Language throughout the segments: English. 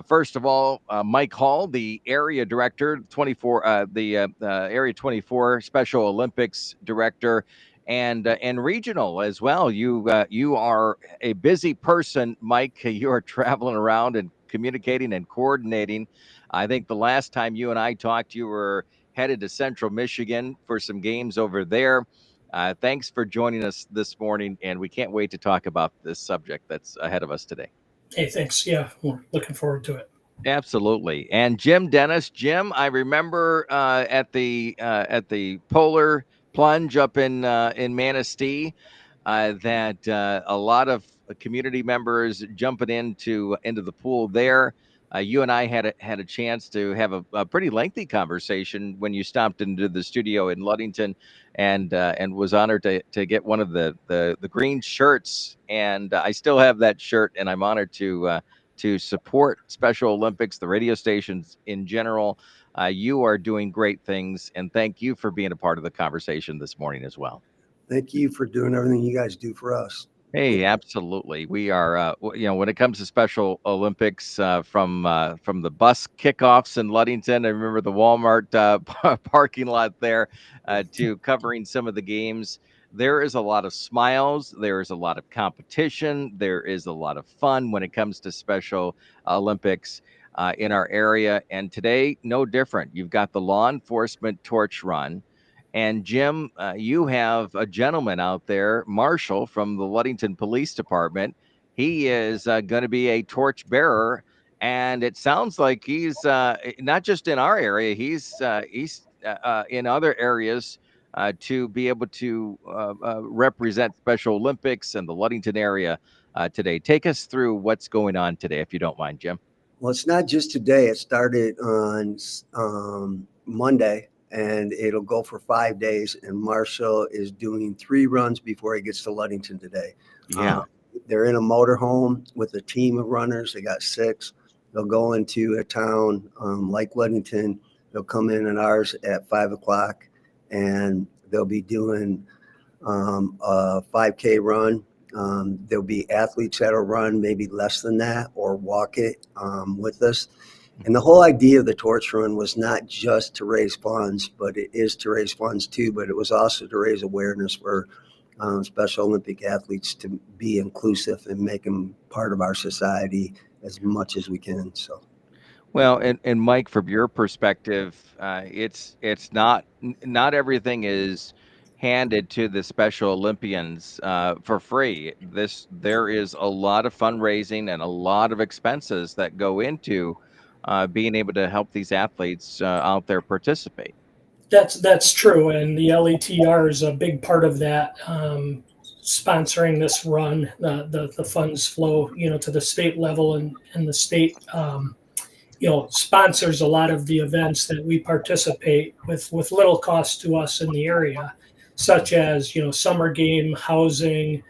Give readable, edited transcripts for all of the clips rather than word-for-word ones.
First of all, Mike Hall, the area director, 24, Area 24 Special Olympics director, and regional as well. You are a busy person, Mike. You are traveling around and communicating and coordinating. I think the last time you and I talked, you were headed to Central Michigan for some games over there. Thanks for joining us this morning, and we can't wait to talk about this subject that's ahead of us today. Hey, thanks. Yeah, we're looking forward to it. Absolutely. And Jim Dennis, Jim, I remember at the Polar Plunge up in Manistee that a lot of community members jumping into the pool there. You and I had a chance to have a pretty lengthy conversation when you stopped into the studio in Ludington, and was honored to get one of the green shirts, and I still have that shirt, and I'm honored to support Special Olympics, the radio stations in general. You are doing great things, and thank you for being a part of the conversation this morning as well. Thank you for doing everything you guys do for us. Hey, absolutely. We are, when it comes to Special Olympics, from the bus kickoffs in Ludington, I remember the Walmart parking lot there, to covering some of the games. There is a lot of smiles. There is a lot of competition. There is a lot of fun when it comes to Special Olympics in our area. And today, no different. You've got the law enforcement torch run. And Jim, you have a gentleman out there, Marshall from the Ludington Police Department. He is going to be a torch bearer, and it sounds like he's not just in our area. He's in other areas to be able to represent Special Olympics and the Ludington area today. Take us through what's going on today, if you don't mind, Jim. Well, it's not just today. It started on Monday, and it'll go for 5 days. And Marshall is doing 3 runs before he gets to Ludington today. Yeah. They're in a motorhome with a team of runners. They got 6. They'll go into a town like Ludington. They'll come in ours at 5 o'clock, and they'll be doing a 5K run. There'll be athletes that'll run maybe less than that or walk it with us. And the whole idea of the torch run was not just to raise funds, but it is to raise funds too, but it was also to raise awareness for Special Olympic athletes to be inclusive and make them part of our society as much as we can. So. Well, and Mike, from your perspective, it's not everything is handed to the Special Olympians for free. There is a lot of fundraising and a lot of expenses that go into being able to help these athletes out there participate. That's true, and the LETR is a big part of that. Sponsoring this run, the funds flow, to the state level, and the state, sponsors a lot of the events that we participate with little cost to us in the area, such as summer game housing.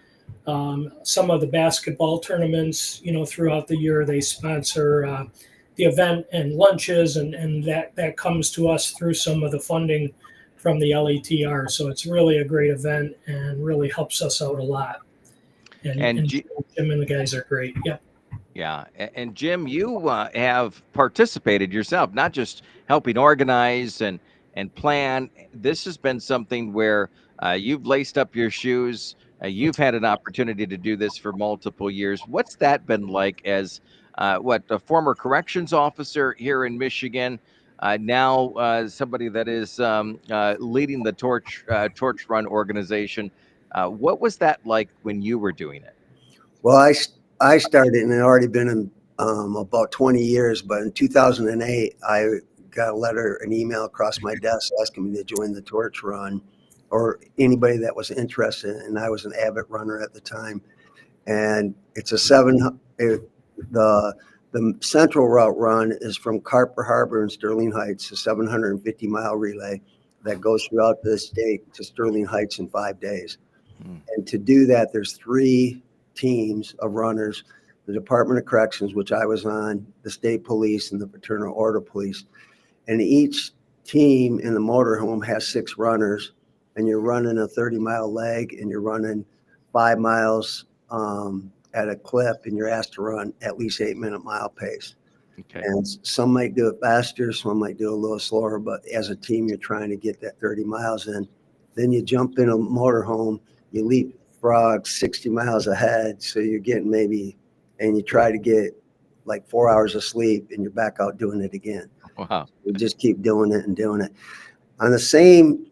Some of the basketball tournaments, throughout the year, they sponsor the event and lunches, and that comes to us through some of the funding from the LETR. So it's really a great event and really helps us out a lot. And Jim and the guys are great. Yep. Yeah, and Jim, you have participated yourself, not just helping organize and plan. This has been something where you've laced up your shoes. You've had an opportunity to do this for multiple years. What's that been like as a former corrections officer here in Michigan? Now somebody that is leading the torch run organization. What was that like when you were doing it? Well, I started and it already been in about 20 years, but in 2008, I got an email across my desk asking me to join the torch run or anybody that was interested. And I was an avid runner at the time. And it's the central route run is from Carper Harbor in Sterling Heights, a 750-mile relay that goes throughout the state to Sterling Heights in 5 days. And to do that, there's 3 teams of runners: the Department of Corrections, which I was on, the state police, and the Fraternal Order Police. And each team in the motorhome has 6 runners, and you're running a 30-mile leg, and you're running 5 miles at a clip, and you're asked to run at least 8-minute mile pace. Okay. And some might do it faster, some might do it a little slower, but as a team, you're trying to get that 30 miles in. Then you jump in a motorhome, you leapfrog 60 miles ahead. So you're getting and you try to get like 4 hours of sleep and you're back out doing it again. Wow. You just keep doing it and doing it. On the same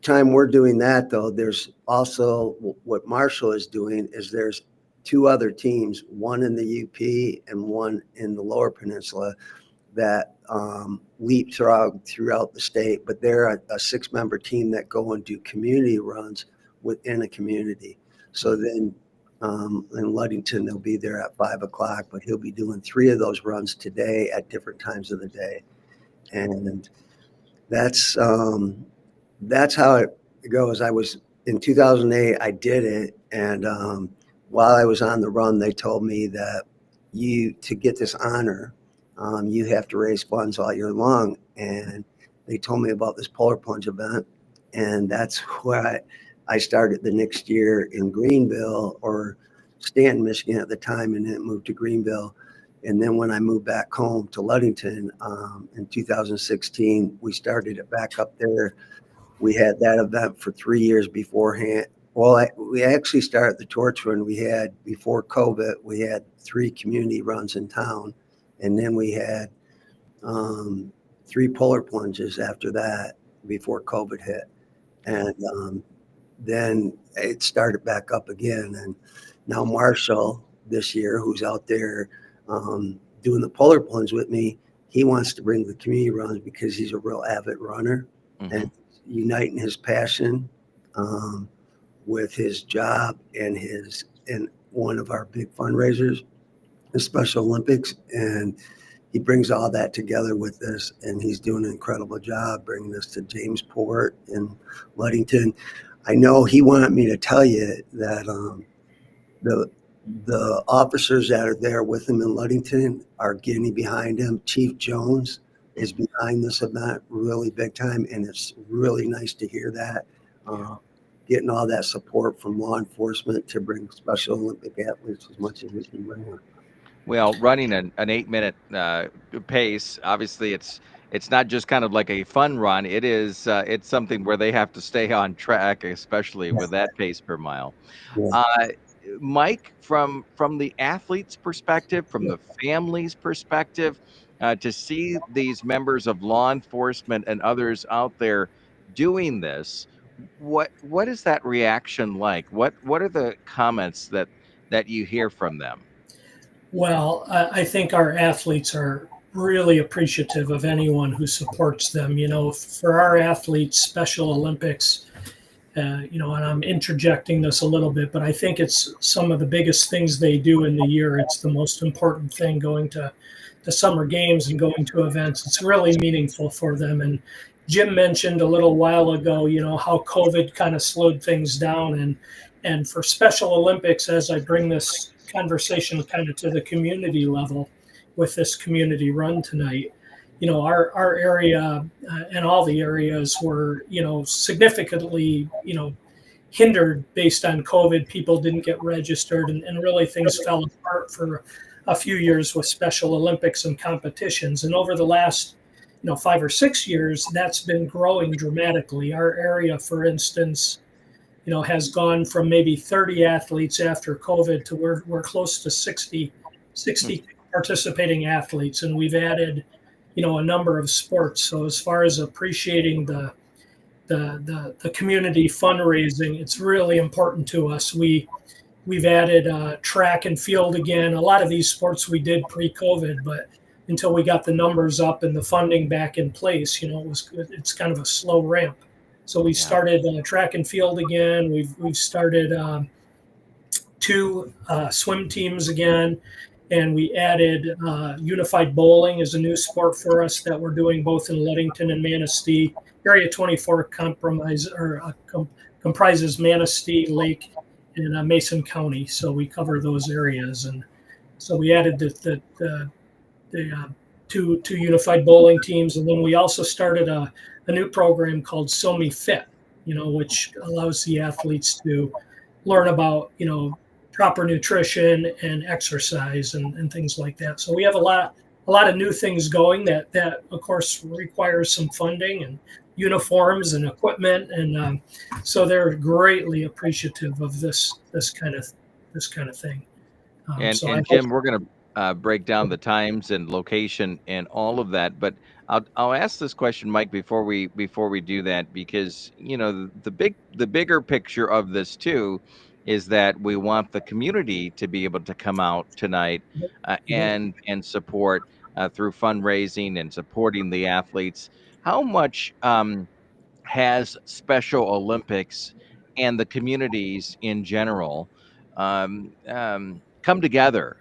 time we're doing that, though, there's also what Marshall is doing is there's two other teams, one in the UP and one in the Lower Peninsula, that leapfrog throughout the state, but they're a 6-member team that go and do community runs within a community. So then in Ludington, they'll be there at 5 o'clock, but he'll be doing 3 of those runs today at different times of the day. And that's how it goes. I was in 2008, I did it. And while I was on the run, they told me that to get this honor, you have to raise funds all year long. And they told me about this polar plunge event. And that's why I started the next year in Greenville, or Stanton, Michigan at the time, and then moved to Greenville. And then when I moved back home to Ludington in 2016, we started it back up there. We had that event for 3 years beforehand. Well, we actually started the torch run. We had, before COVID, we had 3 community runs in town. And then we had 3 polar plunges after that before COVID hit. And then it started back up again. And now Marshall this year, who's out there doing the polar plunge with me, he wants to bring the community runs because he's a real avid runner. Mm-hmm. And uniting his passion with his job and one of our big fundraisers, the Special Olympics. And he brings all that together with this, and he's doing an incredible job bringing this to Jamesport and Ludington. I know he wanted me to tell you that the officers that are there with him in Ludington are getting behind him. Chief Jones is behind this event really big time, and it's really nice to hear that. Getting all that support from law enforcement to bring Special Olympic athletes as much as we can bring them. Well, running an 8-minute pace, obviously it's not just kind of like a fun run. It's something where they have to stay on track, especially with that pace per mile. Yeah. Mike, from the athlete's perspective, from the family's perspective, to see these members of law enforcement and others out there doing this, what is that reaction like? What are the comments that you hear from them? Well, I think our athletes are really appreciative of anyone who supports them. You know, for our athletes, Special Olympics, and I'm interjecting this a little bit, but I think it's some of the biggest things they do in the year. It's the most important thing, going to the summer games and going to events. It's really meaningful for them. And Jim mentioned a little while ago, how COVID kind of slowed things down. And for Special Olympics, as I bring this conversation kind of to the community level with this community run tonight, our area and all the areas were, significantly, hindered based on COVID. People didn't get registered, and really things fell apart for a few years with Special Olympics and competitions. And over the last, 5 or 6 years, that's been growing dramatically. Our area, for instance, has gone from maybe 30 athletes after COVID to we're close to 60 participating athletes, and we've added, a number of sports. So as far as appreciating the community fundraising, it's really important to us. We've added track and field again. A lot of these sports we did pre-COVID, but until we got the numbers up and the funding back in place, it's kind of a slow ramp. So we started track and field again. We've started 2 swim teams again, and we added unified bowling as a new sport for us that we're doing both in Ludington and Manistee. Area 24 comprises Manistee, Lake, and Mason County. So we cover those areas, and so we added the 2 unified bowling teams, and then we also started a new program called SoMe Fit, which allows the athletes to learn about, proper nutrition and exercise and things like that. So we have a lot lot of new things going that of course requires some funding and uniforms and equipment, and so they're greatly appreciative of this kind of thing. So I And hope. Jim, we're going to break down the times and location and all of that. But I'll ask this question, Mike, before we do that, because the bigger picture of this too is that we want the community to be able to come out tonight and support through fundraising and supporting the athletes. How much has Special Olympics and the communities in general come together?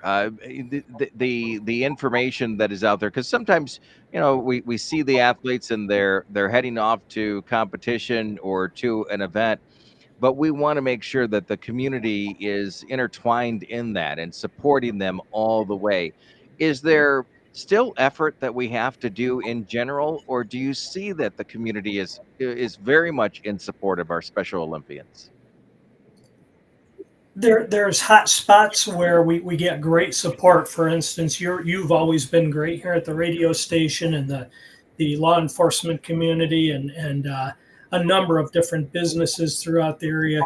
The information that is out there, because sometimes we see the athletes and they're heading off to competition or to an event, but we want to make sure that the community is intertwined in that and supporting them all the way. Is there still effort that we have to do in general, or do you see that the community is very much in support of our Special Olympians? There's hot spots where we get great support. For instance, you've always been great here at the radio station, and the law enforcement community, and a number of different businesses throughout the area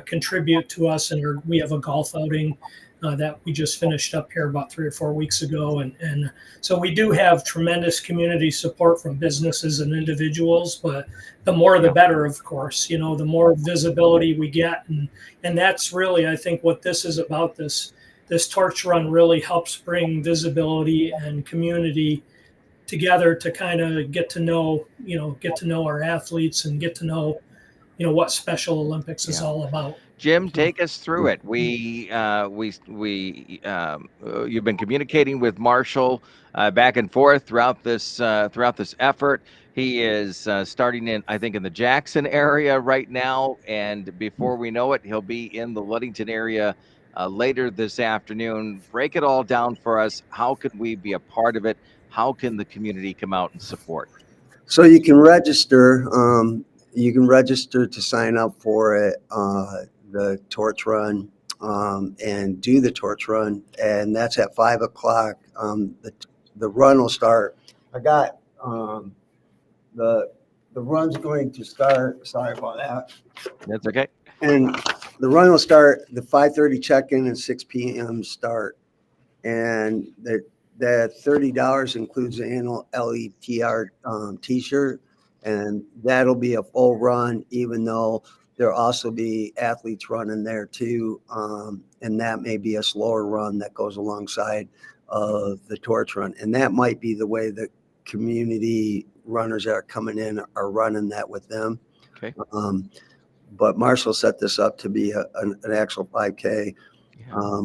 contribute to us. And we have a golf outing that we just finished up here about 3 or 4 weeks ago, and so we do have tremendous community support from businesses and individuals. But the more the better, of course. The more visibility we get, and that's really, I think, what this is about. This torch run really helps bring visibility and community together to kind of get to know our athletes and get to know what Special Olympics is Yeah. all about. Jim, So, take us through it. You've been communicating with Marshall back and forth throughout this effort. He is starting in, I think, in the Jackson area right now, and before we know it, he'll be in the Ludington area later this afternoon. Break it all down for us. How can we be a part of it? How can the community come out and support? So you can register. You can register to sign up for it, the torch run, and do the torch run, and that's at 5 o'clock. The run will start. I got the the run's going to start. Sorry about that. That's okay. And the run will start the 5:30 check-in and 6 p.m. start, and that $30 includes the annual LETR T-shirt, and that'll be a full run. Even though there'll also be athletes running there too, and that may be a slower run that goes alongside of the torch run, and that might be the way the community runners that are coming in are running that with them. Okay. But Marshall set this up to be an actual 5K. Yeah.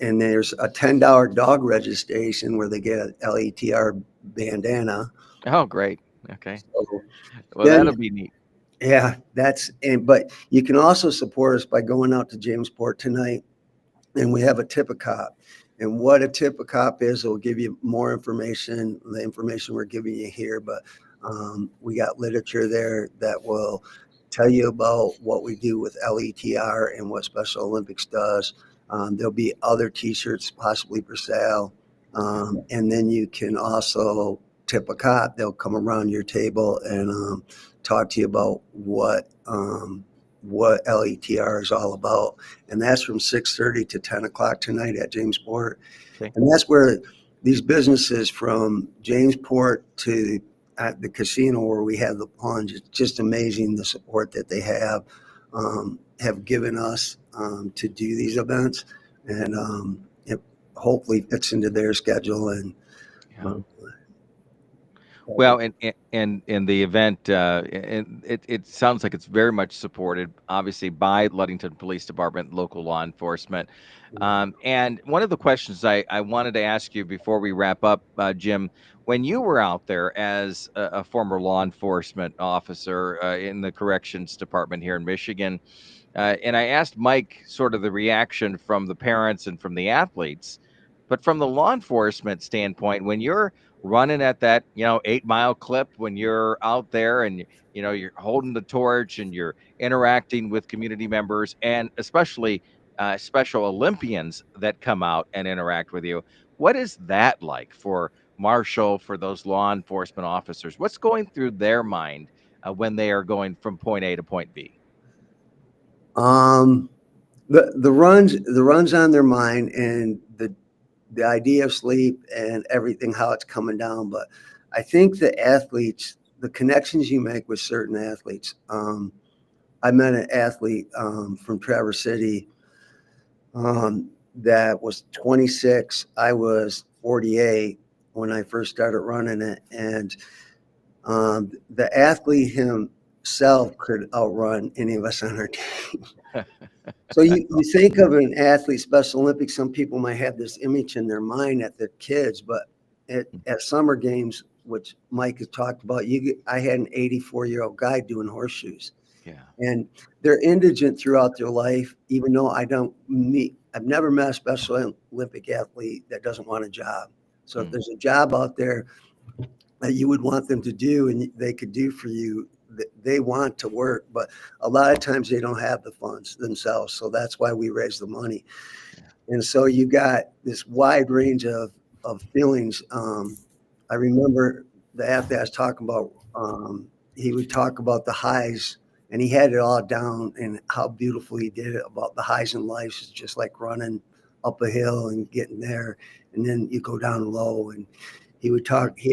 And there's a $10 dog registration where they get an LETR bandana. Oh, great. Okay. So Well, then, that'll be neat. yeah, but you can also support us by going out to Jamesport tonight, and we have a tip-a-cop. And what a tip-a-cop is, will give you more information, the information we're giving you here, but we got literature there that will tell you about what we do with LETR and what Special Olympics does. There'll be other T-shirts possibly for sale. And then you can also tip a cop. They'll come around your table and talk to you about what LETR is all about. And that's from 6:30 to 10 o'clock tonight at Jamesport. Okay. And that's where these businesses from Jamesport to at the casino where we have the plunge, it's just amazing the support that they have given us to do these events, and it hopefully fits into their schedule. And Yeah. Well, and the event, and it sounds like it's very much supported, obviously, by Ludington Police Department, local law enforcement. And one of the questions I wanted to ask you before we wrap up, Jim, when you were out there as a former law enforcement officer in the corrections department here in Michigan, and I asked Mike sort of the reaction from the parents and from the athletes, but from the law enforcement standpoint, when you're running at that 8-mile clip, when you're out there and you're holding the torch and you're interacting with community members, and especially Special Olympians that come out and interact with you, what is that like for marshal, for those law enforcement officers? What's going through their mind when they are going from point A to point B? The runs on their mind, and the idea of sleep and everything, how it's coming down. But I think the athletes, the connections you make with certain athletes. I met an athlete from Traverse City that was 26. I was 48 when I first started running it, and the athlete himself could outrun any of us on our team. So you think of an athlete, Special Olympics, some people might have this image in their mind at the kids, but at summer games, which Mike has talked about, I had an 84-year-old guy doing horseshoes. Yeah. And they're indigent throughout their life, even though I've never met a Special Olympic athlete that doesn't want a job. So if there's a job out there that you would want them to do and they could do for you, they want to work, but a lot of times they don't have the funds themselves. So that's why we raise the money. Yeah. And so you got this wide range of feelings. I remember the athlete I was talking about, he would talk about the highs, and he had it all down and how beautiful he did it about the highs in life. It's just like running up a hill and getting there, and then you go down low. And he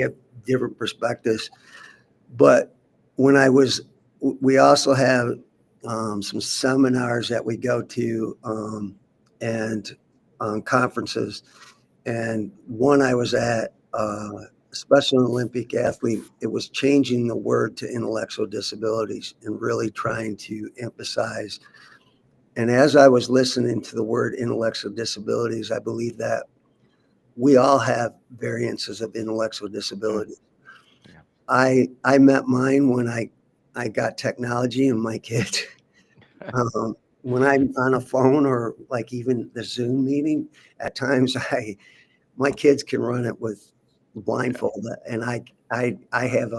had different perspectives. But we also have some seminars that we go to and conferences. And one I was at, Special Olympic athlete, it was changing the word to intellectual disabilities and really trying to emphasize. And as I was listening to the word intellectual disabilities, I believe that we all have variances of intellectual disability. Yeah. I met mine when I got technology in my kids. When I'm on a phone or like even the Zoom meeting, at times my kids can run it with blindfold, and I have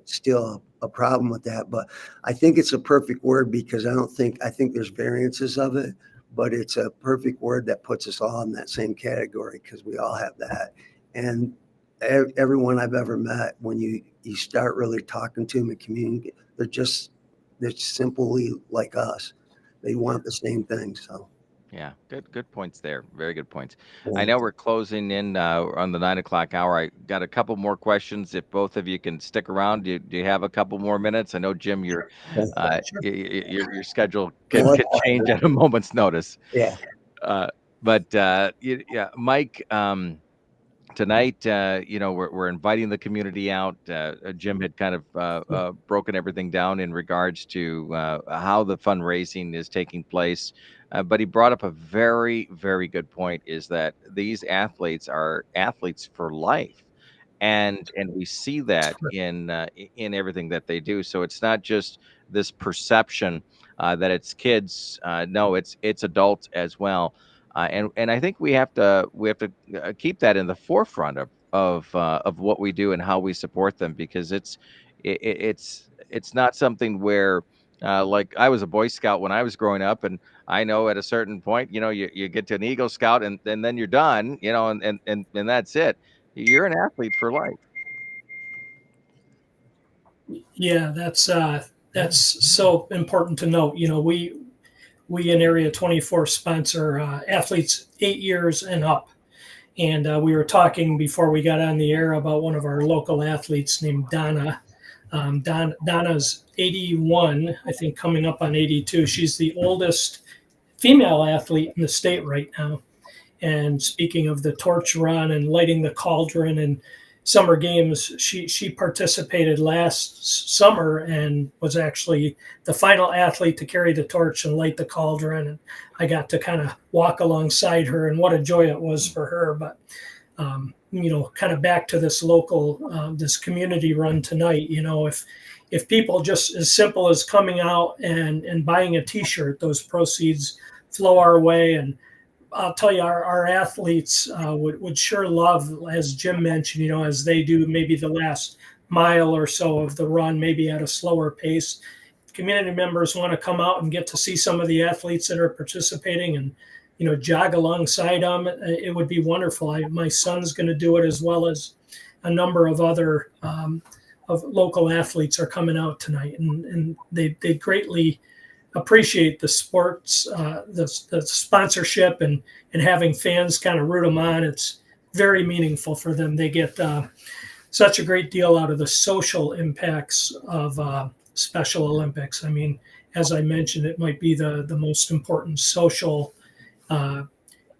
still a problem with that. But I think it's a perfect word because I think there's variances of it, but it's a perfect word that puts us all in that same category because we all have that. And everyone I've ever met, when you start really talking to them and communicating, they're simply like us. They want the same thing. So. Yeah, good points there. Very good points. I know we're closing in on the 9 o'clock hour. I got a couple more questions. If both of you can stick around, do you have a couple more minutes? I know, Jim, your schedule can change at a moment's notice. Yeah. Yeah, Mike. Tonight, we're inviting the community out. Jim had kind of broken everything down in regards to how the fundraising is taking place. But he brought up a very, very good point, is that these athletes are athletes for life. And we see that in everything that they do. So it's not just this perception that it's kids. No, it's adults as well. And I think we have to keep that in the forefront of what we do and how we support them, because it's not something where like I was a Boy Scout when I was growing up, and I know at a certain point, you get to an Eagle Scout and then you're done, and that's it. You're an athlete for life. Yeah, that's so important to note. We in Area 24 sponsor athletes 8 years and up. And we were talking before we got on the air about one of our local athletes named Donna. Donna's 81, I think, coming up on 82. She's the oldest female athlete in the state right now. And speaking of the torch run and lighting the cauldron and summer games, she participated last summer and was actually the final athlete to carry the torch and light the cauldron. And I got to kind of walk alongside her, and what a joy it was for her. But kind of back to this local, this community run tonight. If people just as simple as coming out and buying a T-shirt, those proceeds flow our way. And I'll tell you, our athletes would sure love, as Jim mentioned, as they do maybe the last mile or so of the run, maybe at a slower pace. Community members want to come out and get to see some of the athletes that are participating and, jog alongside them. It would be wonderful. My son's going to do it, as well as a number of other of local athletes are coming out tonight, and they greatly appreciate the sports, the sponsorship, and having fans kind of root them on. It's very meaningful for them. They get such a great deal out of the social impacts of Special Olympics. I mean, as I mentioned, it might be the most important social uh,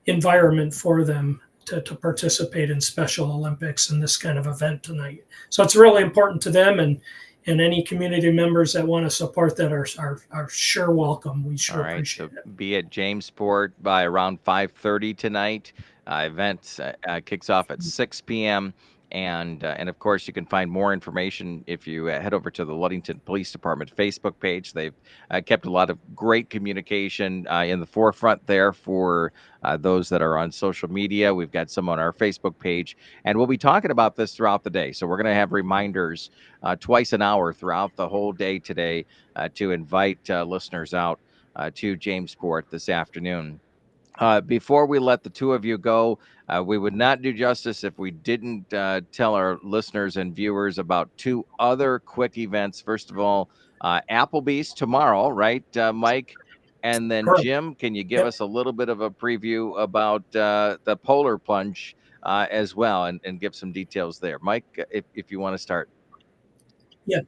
environment for them to participate in Special Olympics and this kind of event tonight. So it's really important to them, and any community members that want to support that are sure welcome. We All sure right, so appreciate it. be at Jamesport by around 5:30 tonight. Event kicks off at 6 p.m. And of course, you can find more information if you head over to the Ludington Police Department Facebook page. They've kept a lot of great communication in the forefront there for those that are on social media. We've got some on our Facebook page, and we'll be talking about this throughout the day. So we're going to have reminders twice an hour throughout the whole day today to invite listeners out to Jamesport this afternoon. Before we let the two of you go, we would not do justice if we didn't tell our listeners and viewers about two other quick events. First of all, Applebee's tomorrow, right, Mike? And then, Correct. Jim, can you give Yep. us a little bit of a preview about the polar plunge as well, and give some details there? Mike, if you want to start. Yeah.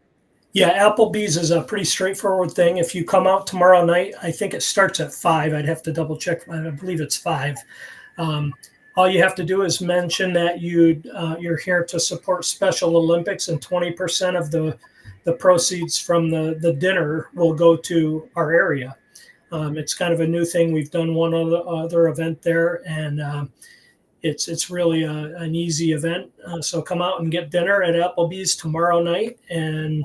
Yeah, Applebee's is a pretty straightforward thing. If you come out tomorrow night, I think it starts at 5. I'd have to double check. I believe it's 5. Um, all you have to do is mention that you're here to support Special Olympics, and 20% of the proceeds from the dinner will go to our area. It's kind of a new thing. We've done one other event there, and it's really an easy event. So come out and get dinner at Applebee's tomorrow night, and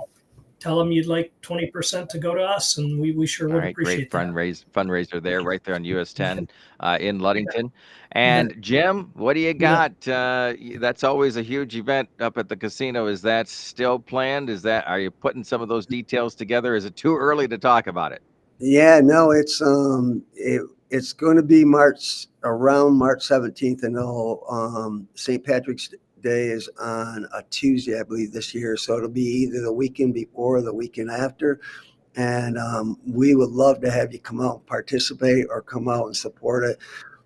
tell them you'd like 20% to go to us, and we sure All would right, great appreciate that. fundraiser there, right there on US 10 in Yeah, Ludington. you bet. And Jim, what do you You bet. got? That's always a huge event up at the casino. Is that still planned? Are you putting some of those details together? Is it too early to talk about it? Yeah, no, it's going to be around March 17th, and St. Patrick's Day is on a Tuesday, I believe, this year. So it'll be either the weekend before or the weekend after. And we would love to have you come out and participate or come out and support it.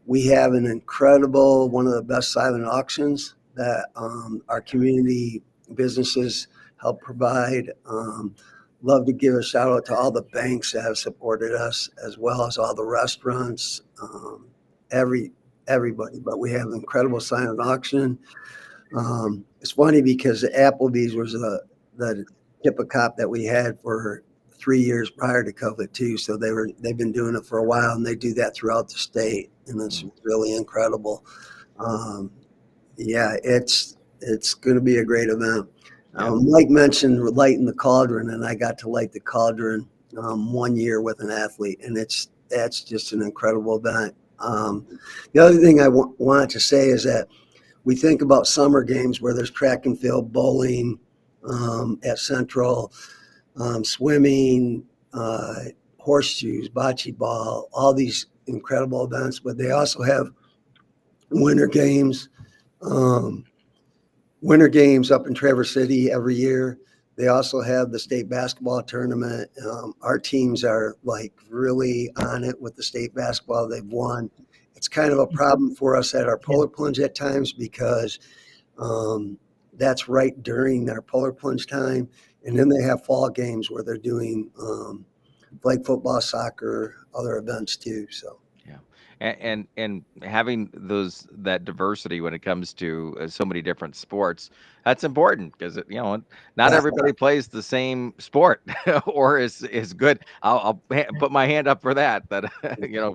We have an incredible, one of the best silent auctions that our community businesses help provide. Love to give a shout out to all the banks that have supported us, as well as all the restaurants, everybody. But we have an incredible silent auction. It's funny because the Applebee's was the Hippocop that we had for 3 years prior to COVID too. So they've been doing it for a while, and they do that throughout the state, and it's really incredible. Um, yeah, it's going to be a great event. Yep. Mike mentioned lighting the cauldron, and I got to light the cauldron 1 year with an athlete, and that's just an incredible event. The other thing I wanted to say is that we think about summer games where there's track and field, bowling at Central, swimming, horseshoes, bocce ball, all these incredible events, but they also have winter games. Um, Winter games up in Traverse City every year. They also have the state basketball tournament. Our teams are like really on it with the state basketball. They've won. It's kind of a problem for us at our Yeah. polar plunge at times because that's right during our polar plunge time. And then they have fall games where they're doing flag football, soccer, other events too. So. Yeah, and having that diversity when it comes to so many different sports, that's important because not Yeah. everybody plays the same sport or is good. I'll put my hand up for that. That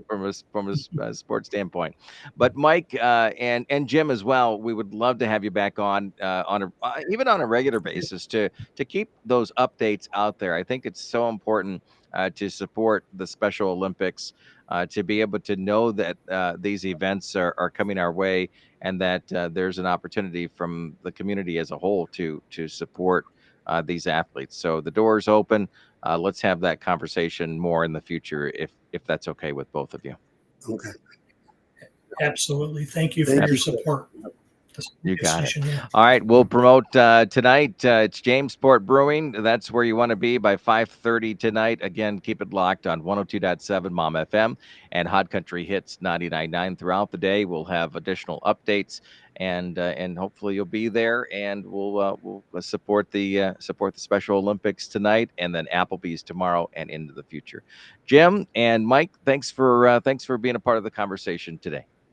from a sports standpoint. But Mike and Jim as well, we would love to have you back on a even on a regular basis to keep those updates out there. I think it's so important to support the Special Olympics, to be able to know that these events are coming our way, and that there's an opportunity from the community as a whole to support these athletes. So the door's open. Let's have that conversation more in the future, if that's okay with both of you. Okay. Absolutely. Thank you for Thank your you. support. You got it. Decision, yeah. All right, we'll promote tonight. It's Jamesport Brewing. That's where you want to be by 5:30 tonight. Again, keep it locked on 102.7 Mom FM and Hot Country Hits 99.9 throughout the day. We'll have additional updates, and hopefully you'll be there. And we'll support the Special Olympics tonight, and then Applebee's tomorrow and into the future. Jim and Mike, thanks for being a part of the conversation today.